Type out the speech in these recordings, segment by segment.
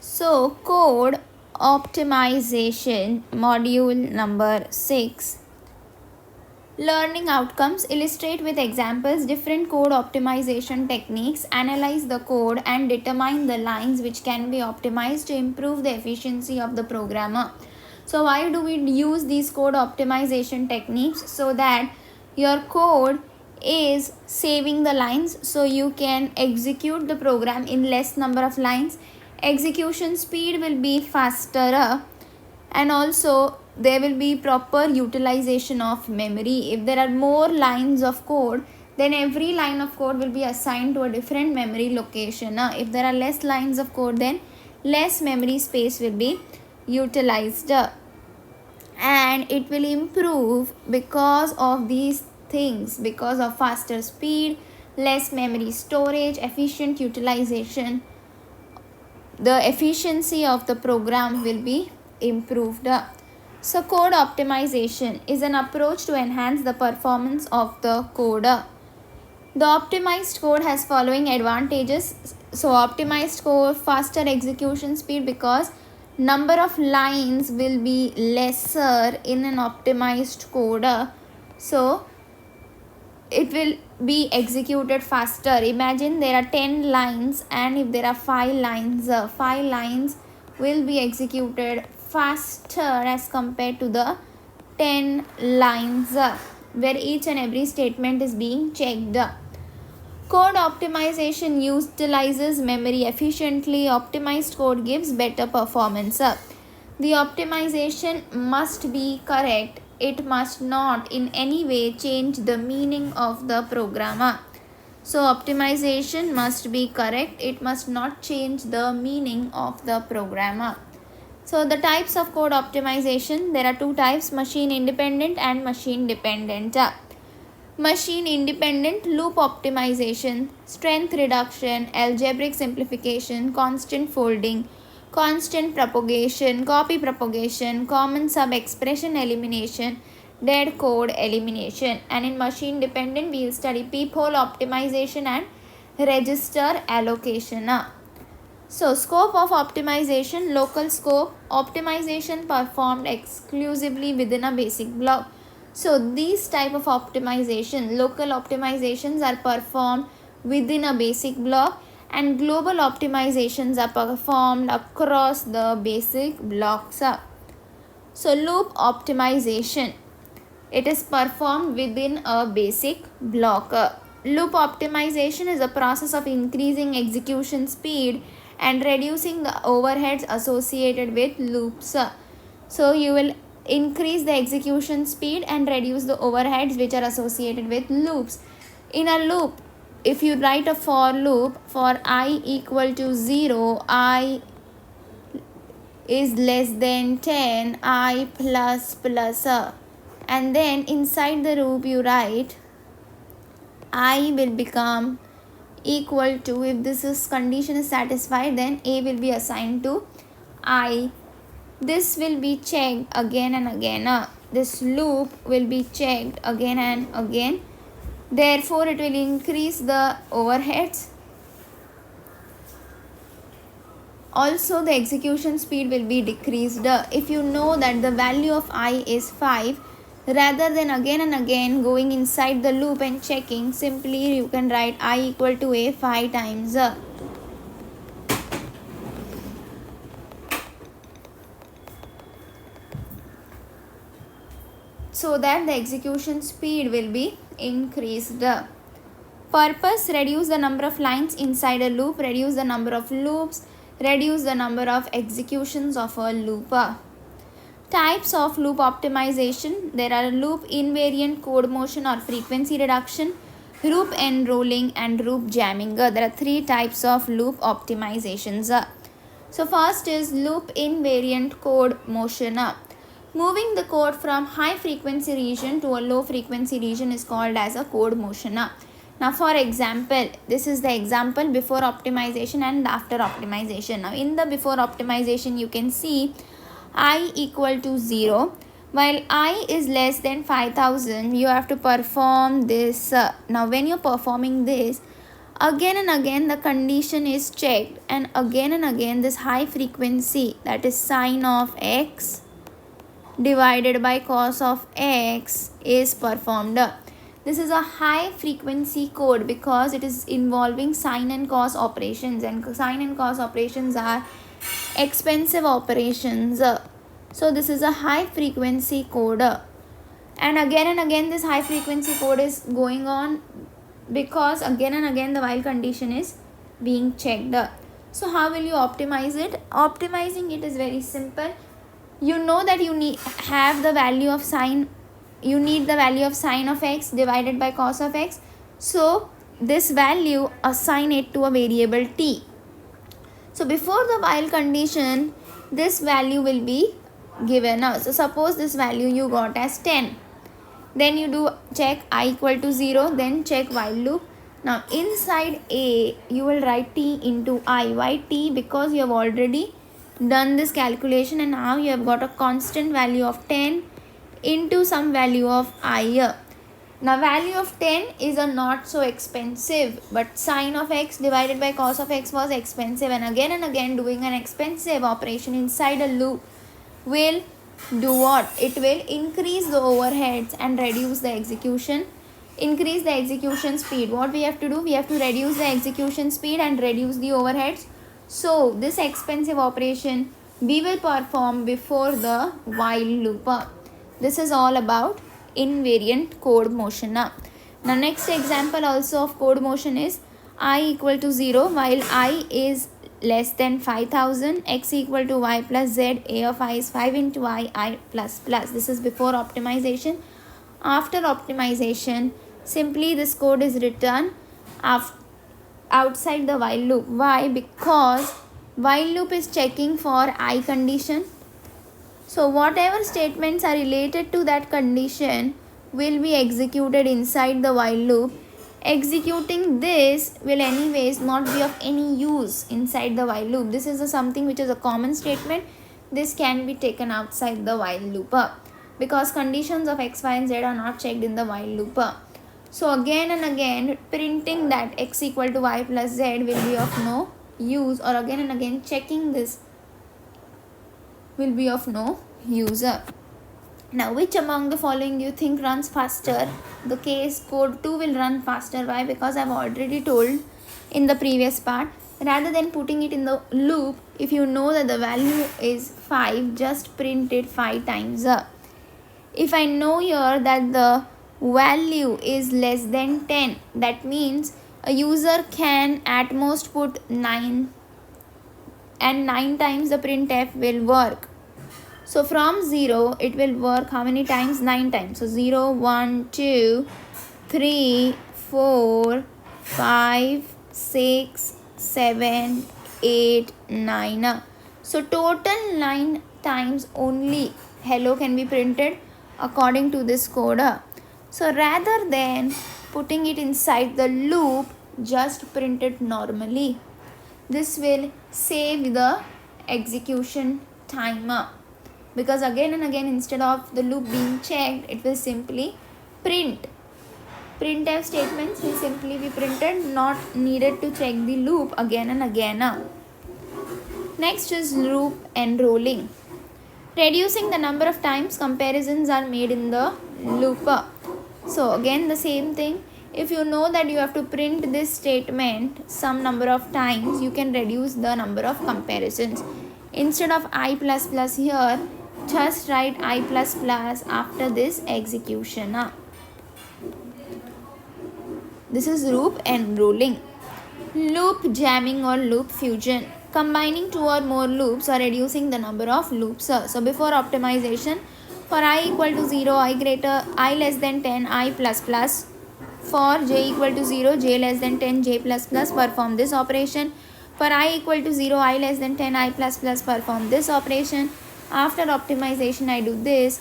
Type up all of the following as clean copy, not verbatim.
So, code optimization module number 6. Learning outcomes. Illustrate with examples different code optimization techniques, analyze the code and determine the lines which can be optimized to improve the efficiency of the programmer. So why do we use these code optimization techniques? So that your code is saving the lines, so you can execute the program in less number of lines. Execution speed will be faster, and also there will be proper utilization of memory. If there are more lines of code, then every line of code will be assigned to a different memory location. If there are less lines of code, then less memory space will be utilized, and it will improve because of these things, because of faster speed, less memory storage, efficient utilization. The efficiency of the program will be improved. So code optimization is an approach to enhance the performance of the code. The optimized code has following advantages. So optimized code, faster execution speed because number of lines will be lesser in an optimized code. So it will be executed faster. Imagine there are 10 lines, and if there are 5 lines, 5 lines will be executed faster as compared to the 10 lines, where each and every statement is being checked. Code optimization utilizes memory efficiently. Optimized code gives better performance. The optimization must be correct. It must not in any way change the meaning of the program. So optimization must be correct. It must not change the meaning of the program. So the types of code optimization, there are two types: machine independent and machine dependent. Machine independent: loop optimization, strength reduction, algebraic simplification, constant folding, constant propagation, copy propagation, common sub expression elimination, dead code elimination. And in machine dependent, we will study peephole optimization and register allocation. So scope of optimization: local scope, optimization performed exclusively within a basic block. So these type of optimization, local optimizations, are performed within a basic block, and global optimizations are performed across the basic blocks. So loop optimization, it is performed within a basic block. Loop optimization is a process of increasing execution speed and reducing the overheads associated with loops. So you will increase the execution speed and reduce the overheads which are associated with loops. In a loop, if you write a for loop for I equal to 0, I is less than 10, I plus, and then inside the loop you write I will become equal to, if this condition is satisfied, then A will be assigned to I. This will be checked again and again. This loop will be checked again and again. Therefore, it will increase the overheads. Also, the execution speed will be decreased. If you know that the value of I is 5, rather than again and again going inside the loop and checking, simply you can write I equal to A 5 times. So that the execution speed will be increased. Purpose: reduce the number of lines inside a loop, reduce the number of loops, reduce the number of executions of a loop. Types of loop optimization: there are loop invariant code motion or frequency reduction, loop enrolling, and loop jamming. There are three types of loop optimizations. So first is loop invariant code motion. Moving the code from high frequency region to a low frequency region is called as a code motion. Now for example, this is the example before optimization and after optimization. Now in the before optimization, you can see I equal to 0. While I is less than 5000, you have to perform this. Now when you're performing this, Again and again the condition is checked, and again this high frequency, that is sine of x divided by cos of x, is performed. This is a high frequency code because it is involving sine and cos operations, and sine and cos operations are expensive operations. So this is a high frequency code, and again this high frequency code is going on because again and again the while condition is being checked. So how will you optimize it? Optimizing it is very simple. You know that you need the value of sine of x divided by cos of x. So this value, assign it to a variable t. So before the while condition, this value will be given us. So suppose this value you got as 10. Then you do check I equal to 0, then check while loop. Now inside A, you will write t into I. Why t? Because you have already done this calculation and now you have got a constant value of 10 into some value of I. Now value of 10 is a not so expensive, but sine of x divided by cos of x was expensive, and again doing an expensive operation inside a loop will do what? It will increase the overheads and reduce the execution. Increase the execution speed. What we have to do? We have to reduce the execution speed and reduce the overheads. So this expensive operation we will perform before the while loop. This is all about invariant code motion. Now next example also of code motion is I equal to 0 while I is less than 5000, x equal to y plus z, a of I is 5 into I plus plus. This is before optimization. After optimization, simply this code is written outside the while loop. Why? Because while loop is checking for I condition. So whatever statements are related to that condition will be executed inside the while loop. Executing this will anyways not be of any use inside the while loop. This is something which is a common statement. This can be taken outside the while loop because conditions of x, y and z are not checked in the while loop. So again and again printing that x equal to y plus z will be of no use, or again and again checking this will be of no use. Now which among the following you think runs faster? The case code 2 will run faster. Why? Because I've already told in the previous part, rather than putting it in the loop, if you know that the value is 5, just print it 5 times. If I know here that the value is less than 10, that means a user can at most put 9, and 9 times the printf will work. So from 0 it will work how many times? 9 times. So 0, 1, 2, 3, 4, 5, 6, 7, 8, 9. So total 9 times only hello can be printed according to this code. So rather than putting it inside the loop, just print it normally. This will save the execution time. Because again and again instead of the loop being checked, it will simply print. Printf statements will simply be printed, not needed to check the loop again and again. Next is loop enrolling. Reducing the number of times comparisons are made in the loop. So again the same thing. If you know that you have to print this statement some number of times, you can reduce the number of comparisons. Instead of I plus plus here, just write I plus plus after this execution. This is loop enrolling. Loop jamming or loop fusion. Combining 2 or more loops or reducing the number of loops. So before optimization, for I equal to 0, I less than 10, I plus plus. For j equal to 0, j less than 10, j plus plus, perform this operation. For I equal to 0, I less than 10, I plus plus, perform this operation. After optimization, I do this.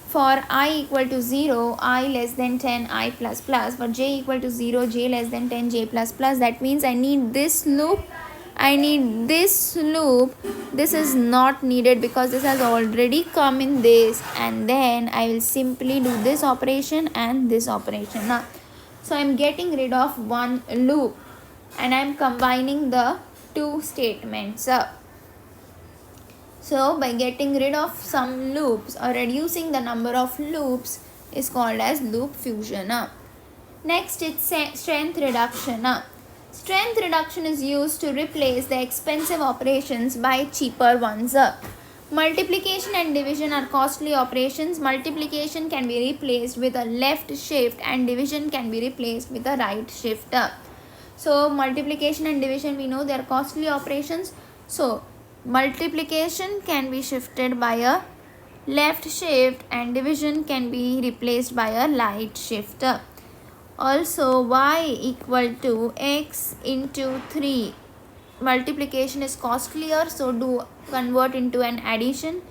For I equal to 0, I less than 10, I plus plus. For j equal to 0, j less than 10, j plus plus. That means I need this loop. I need this loop. This is not needed because this has already come in this. And then I will simply do this operation and this operation. So I am getting rid of one loop. and I am combining the two statements. So by getting rid of some loops or reducing the number of loops is called as loop fusion. Next, it's strength reduction. Strength reduction is used to replace the expensive operations by cheaper ones. Multiplication and division are costly operations. Multiplication can be replaced with a left shift and division can be replaced with a right shift. So multiplication and division, we know they are costly operations. So multiplication can be shifted by a left shift and division can be replaced by a right shift. Also, y equal to x into 3. Multiplication is costlier, so do convert into an addition.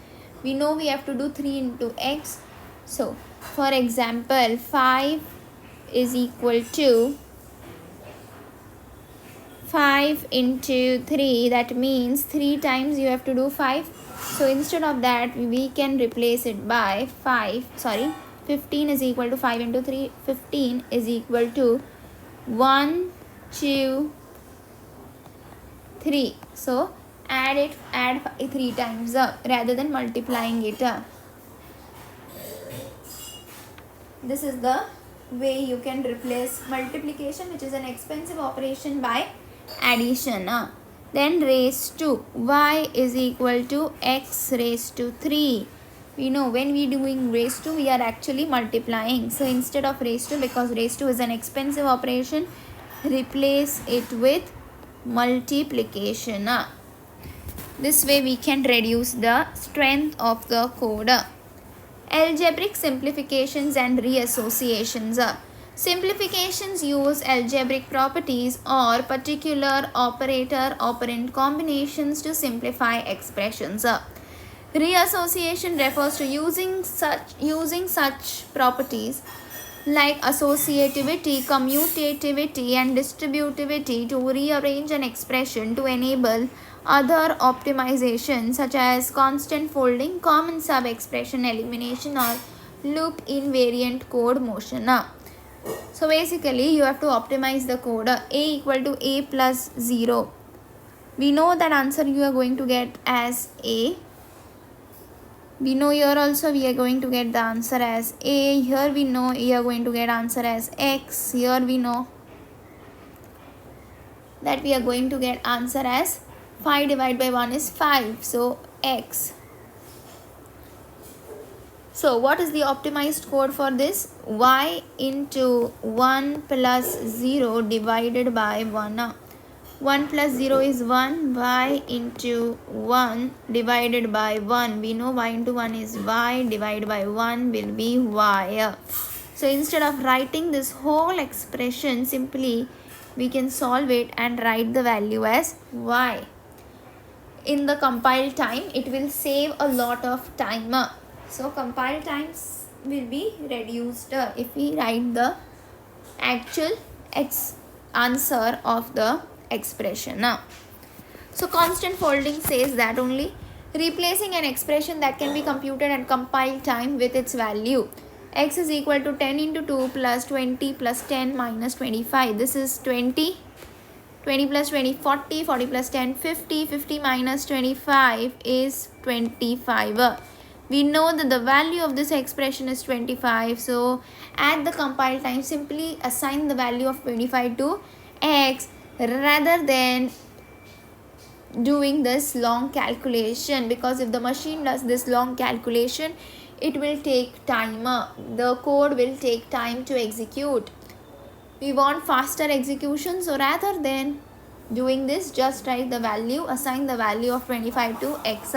We know we have to do 3 into x. So, for example, 5 is equal to 5 into 3. That means 3 times you have to do 5. So, instead of that, we can replace it by 15 is equal to 5 into 3. 15 is equal to 1, 2, 3. So add 3 times rather than multiplying it. This is the way you can replace multiplication, which is an expensive operation, by addition. Then raised to, y is equal to x raised to 3. We know when we doing raised to, we are actually multiplying. So instead of raised to, because raised to is an expensive operation, replace it with multiplication. This way we can reduce the strength of the code. Algebraic simplifications and reassociations. Simplifications use algebraic properties or particular operator-operand combinations to simplify expressions. Reassociation refers to using such properties like associativity, commutativity, and distributivity to rearrange an expression to enable other optimization such as constant folding, common sub-expression elimination, or loop invariant code motion. So basically you have to optimize the code. A equal to a plus 0. We know that answer you are going to get as a. We know here also we are going to get the answer as a. Here we know you are going to get answer as x. Here we know that we are going to get answer as 5 divided by 1 is 5. So x. So what is the optimized code for this? Y into 1 plus 0 divided by 1. 1 plus 0 is 1. Y into 1 divided by 1. We know y into 1 is y. Divided by 1 will be y. So instead of writing this whole expression, simply we can solve it and write the value as y. In the compile time, it will save a lot of time. So compile times will be reduced if we write the actual answer of the expression. So constant folding says that only replacing an expression that can be computed at compile time with its value. X is equal to 10 into 2 plus 20 plus 10 minus 25. This is 20. 20 plus 20, 40. 40 plus 10, 50. 50 minus 25 is 25. We know that the value of this expression is 25. So at the compile time, simply assign the value of 25 to x rather than doing this long calculation, because if the machine does this long calculation, it will take time. The code will take time to execute. We want faster execution, so rather than doing this, just write the value, assign the value of 25 to x.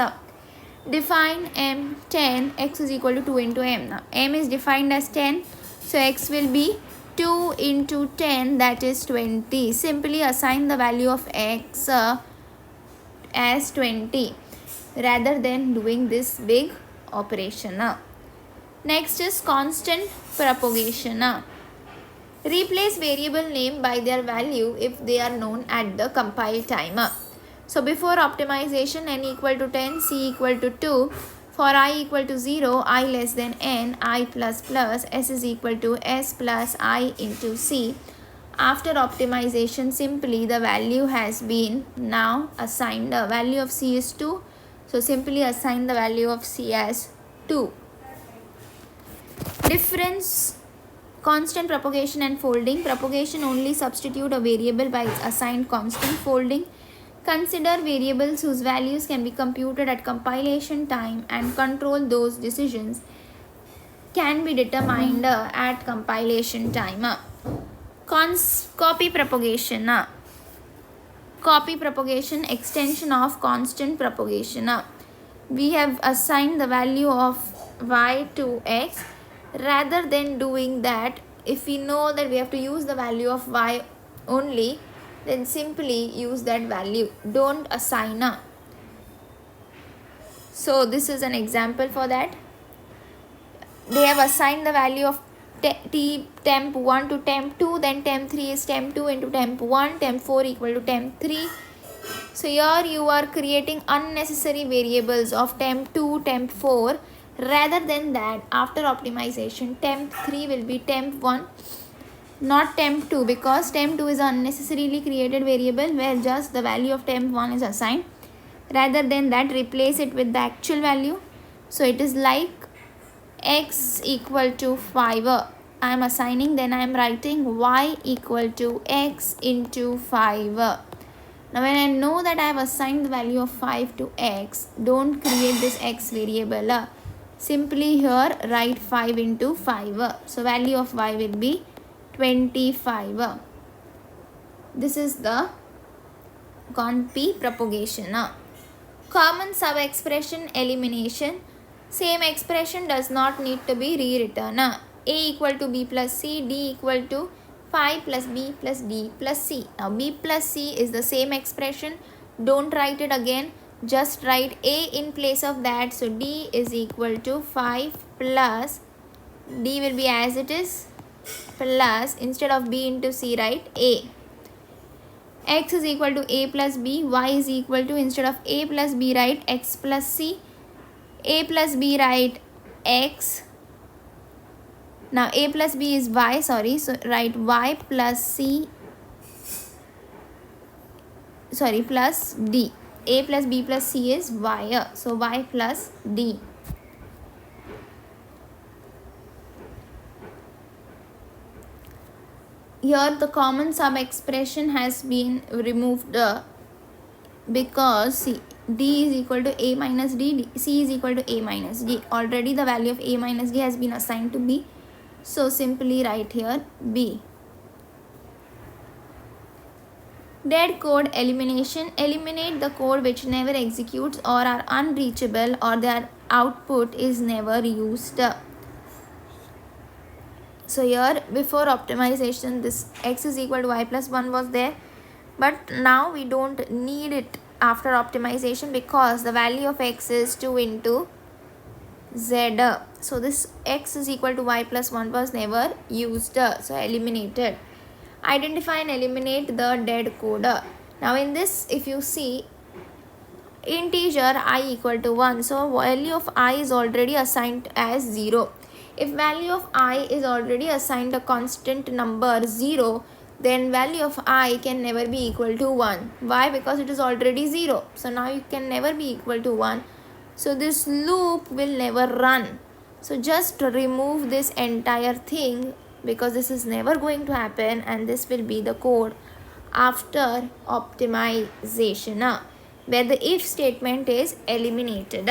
Define m10, x is equal to 2 into m. Now m is defined as 10, so x will be 2 into 10, that is 20. Simply assign the value of x as 20 rather than doing this big operation. Next is constant propagation. Replace variable name by their value if they are known at the compile time. So before optimization, n equal to 10, c equal to 2. For I equal to 0, I less than n, I plus plus, s is equal to s plus I into c. After optimization, simply the value has been now assigned. The value of C is 2. So simply assign the value of C as 2. Difference, constant propagation and folding. Propagation only substitute a variable by its assigned constant. Folding, consider variables whose values can be computed at compilation time and control those decisions can be determined at compilation time. Copy propagation. Copy propagation, extension of constant propagation. We have assigned the value of y to x. Rather than doing that, if we know that we have to use the value of y only, then simply use that value. Don't assign. So this is an example for that. They have assigned the value of t temp 1 to temp 2, then temp 3 is temp 2 into temp 1, temp 4 equal to temp 3. So here you are creating unnecessary variables of temp 2, temp 4. Rather than that, after optimization, temp 3 will be temp 1, not temp 2, because temp 2 is an unnecessarily created variable where just the value of temp 1 is assigned. Rather than that, replace it with the actual value. So it is like x equal to 5. I am assigning, then I am writing y equal to x into 5. Now when I know that I have assigned the value of 5 to x, don't create this x variable. Simply here write 5 into 5. So value of y will be 25. This is the copy propagation. Common sub-expression elimination. Same expression does not need to be rewritten. A equal to b plus c, d equal to 5 plus b plus d plus c. Now b plus c is the same expression. Don't write it again. Just write a in place of that. So d is equal to 5 plus d will be as it is plus, instead of b into c, write a. X is equal to a plus b. Y is equal to, instead of a plus b, write x plus c. A plus b, write x. Now a plus b is y, sorry, so write y plus c, sorry, plus d. A plus b plus c is y, so y plus d. Here the common sub expression has been removed because see, d is equal to a minus d, c is equal to a minus d. Already the value of a minus d has been assigned to b. So simply write here b. Dead code elimination. Eliminate the code which never executes or are unreachable or their output is never used. So here before optimization, this x is equal to y plus 1 was there. But now we don't need it after optimization because the value of x is 2 into z. So this x is equal to y plus 1 was never used. So eliminated. Identify and eliminate the dead code. Now in this, if you see, integer I equal to 1. So value of I is already assigned as 0. If value of I is already assigned a constant number 0, then value of I can never be equal to 1. Why? Because it is already 0. So now it can never be equal to 1. So this loop will never run. So just remove this entire thing because this is never going to happen, and this will be the code after optimization where the if statement is eliminated.